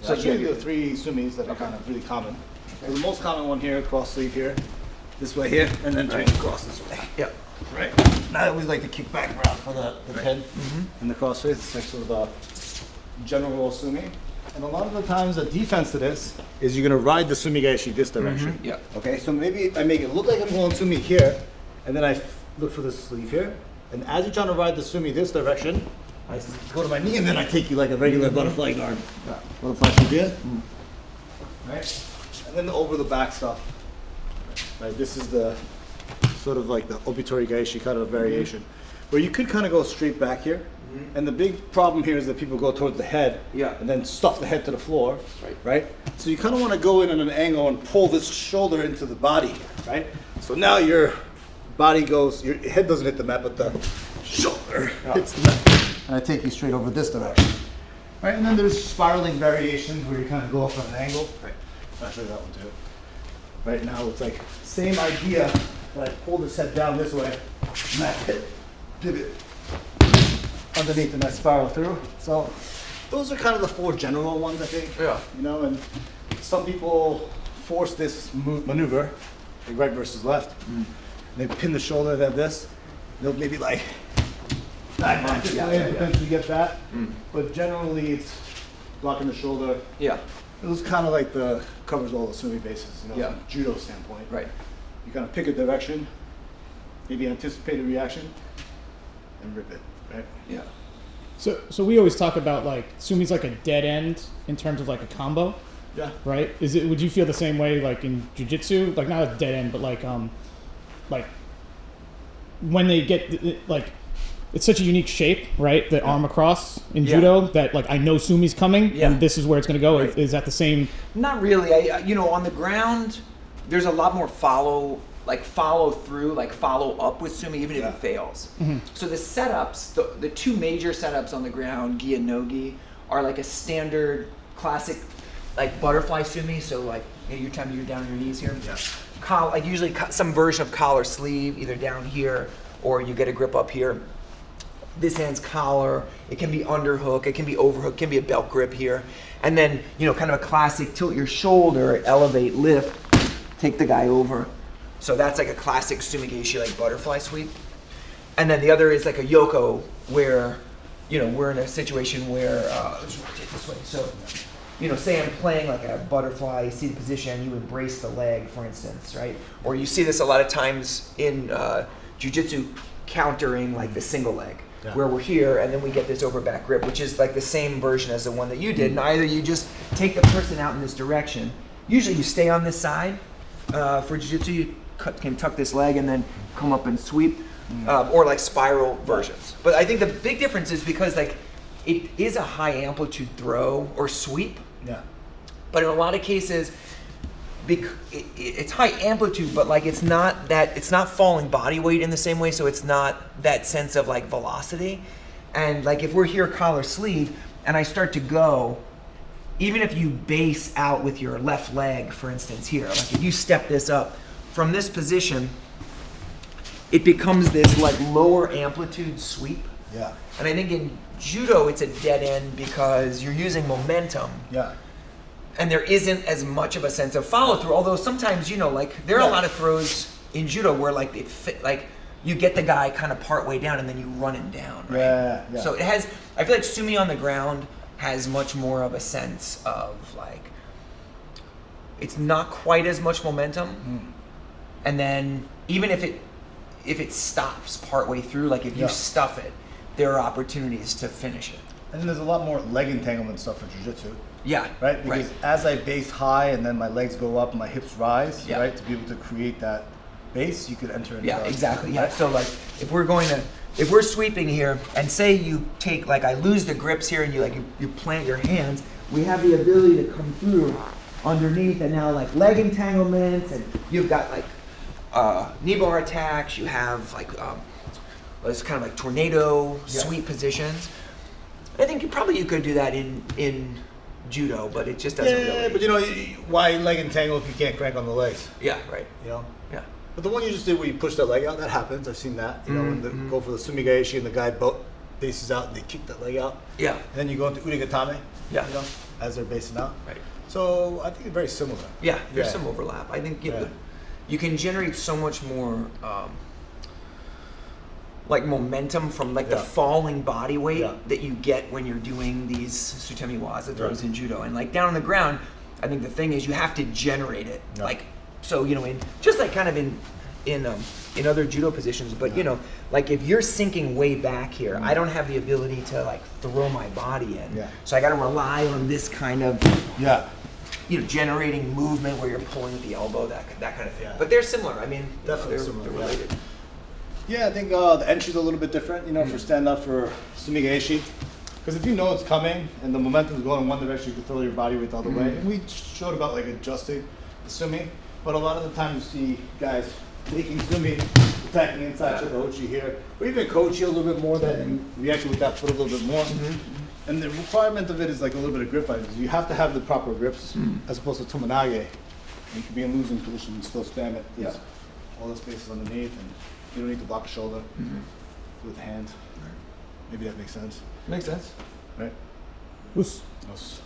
So I'll show you the 3 sumis that are kind of really common. So the most common one here, cross sleeve here, this way here, and then turn across this way. Yeah. Right. Now I always like to kick back around for the pin and the cross face. It's like sort of a general sumi. And a lot of the times the defense to this is you're gonna ride the sumi gaeshi this direction. Yeah. Okay, so maybe I make it look like I'm going sumi here, and then I look for the sleeve here. And as you're trying to ride the sumi this direction, I go to my knee and then I take you like a regular butterfly guard. Yeah. Butterfly sweep here. Right? And then the over the back stuff. Right, this is the sort of like the obituary gaeshi kind of variation. Where you could kind of go straight back here. And the big problem here is that people go towards the head and then stuff the head to the floor, right? So you kind of want to go in at an angle and pull this shoulder into the body, right? So now your body goes, your head doesn't hit the mat, but the shoulder hits the mat. And I take you straight over this direction, right? And then there's spiraling variations where you kind of go off at an angle. Right. I'll show you that one too. Right now it's like same idea, but I pull this head down this way, and I hit, pivot underneath and I spiral through. So those are kind of the 4 general ones, I think. Yeah. You know, and some people force this maneuver, like right versus left. And they pin the shoulder, they have this. They'll maybe like back this way and potentially get that. But generally it's blocking the shoulder. Yeah. It was kind of like the covers all the sumi bases, you know, from a judo standpoint. Right. You kind of pick a direction, maybe anticipate a reaction, and rip it. Right. Yeah. So we always talk about like sumi's like a dead end in terms of like a combo. Yeah. Right. Would you feel the same way like in jiu-jitsu? Like not a dead end, but like when they get like it's such a unique shape, right? The arm across in judo that like I know sumi's coming and this is where it's going to go. Right. Is that the same? Not really. You know, on the ground, there's a lot more follow through, like follow up with sumi, even if it fails. So the setups, the 2 major setups on the ground, gi and no gi, are like a standard classic, like butterfly sumi. So like you're down on your knees here. Yeah. Like usually some version of collar sleeve, either down here or you get a grip up here. This hand's collar. It can be underhook. It can be overhook. It can be a belt grip here, and then kind of a classic tilt your shoulder, elevate, lift, take the guy over. So that's like a classic sumi gaeshi, like butterfly sweep. And then the other is like a yoko, where, we're in a situation where, let's rotate this way. So, say I'm playing like a butterfly seated position, you embrace the leg, for instance, right? Or you see this a lot of times in jiu-jitsu countering like the single leg, where we're here and then we get this over back grip, which is like the same version as the one that you did. And either you just take the person out in this direction. Usually you stay on this side. For jiu-jitsu, you can tuck this leg and then come up and sweep, or like spiral versions. But I think the big difference is because like it is a high amplitude throw or sweep. Yeah. But in a lot of cases, it's high amplitude, but like it's not falling body weight in the same way. So it's not that sense of like velocity. And like if we're here collar sleeve and I start to go, even if you base out with your left leg, for instance, here, like if you step this up from this position, it becomes this like lower amplitude sweep. Yeah. And I think in judo, it's a dead end because you're using momentum. Yeah. And there isn't as much of a sense of follow through. Although sometimes, like there are a lot of throws in judo where like it fit, like you get the guy kind of part way down and then you run him down. Right? Yeah. So I feel like sumi on the ground has much more of a sense of like, it's not quite as much momentum. And then even if it stops partway through, like if you stuff it, there are opportunities to finish it. And then there's a lot more leg entanglement stuff for jiu-jitsu. Yeah. Right? Because as I base high and then my legs go up and my hips rise, right? To be able to create that base, you could enter into exactly. Yeah. So like if we're sweeping here and say you take, like I lose the grips here and you plant your hands, we have the ability to come through underneath and now like leg entanglements, and you've got like knee bar attacks, you have like it's kind of like tornado sweep positions. I think you could do that in judo, but it just doesn't really. But why leg entangle if you can't crank on the legs? Yeah, right. Yeah. But the one you just did where you push that leg out, that happens. I've seen that. When they go for the sumi gaeshi and the guy bases out and they kick that leg out. Yeah. And then you go into urigatame. Yeah. as they're basing out. Right. So I think it's very similar. Yeah, there's Yeah. some overlap. I think Yeah. you can generate so much more like momentum from like the Yeah. falling body weight Yeah. that you get when you're doing these Sutemi Waza throws Right. in judo. And like down on the ground, I think the thing is you have to generate it. Yeah. Like so, you know, in just like kind of in other judo positions, but you know, like if you're sinking way back here, I don't have the ability to like throw my body in. Yeah. So I got to rely on this kind of Yeah. you know, generating movement where you're pulling at the elbow, that kind of thing. Yeah. But they're similar. I mean, Definitely they're, similar, they're yeah. related. Yeah, I think the entry's a little bit different, you know, for stand up for Sumi Gaeshi. Because if you know it's coming and the momentum's going in one direction, you can throw your body weight the other way. And we showed about like adjusting the Sumi, but a lot of the time you see guys taking Sumi, attacking inside Ochi here, or even Kochi a little bit more, that you react with that foot a little bit more. And the requirement of it is like a little bit of grip fight. You have to have the proper grips as opposed to Tomonage. You can be in losing position and still spam it. Yeah. All the spaces underneath, and you don't need to block a shoulder with the hand. Maybe that makes sense, Makes sense. right? Oos. Yes.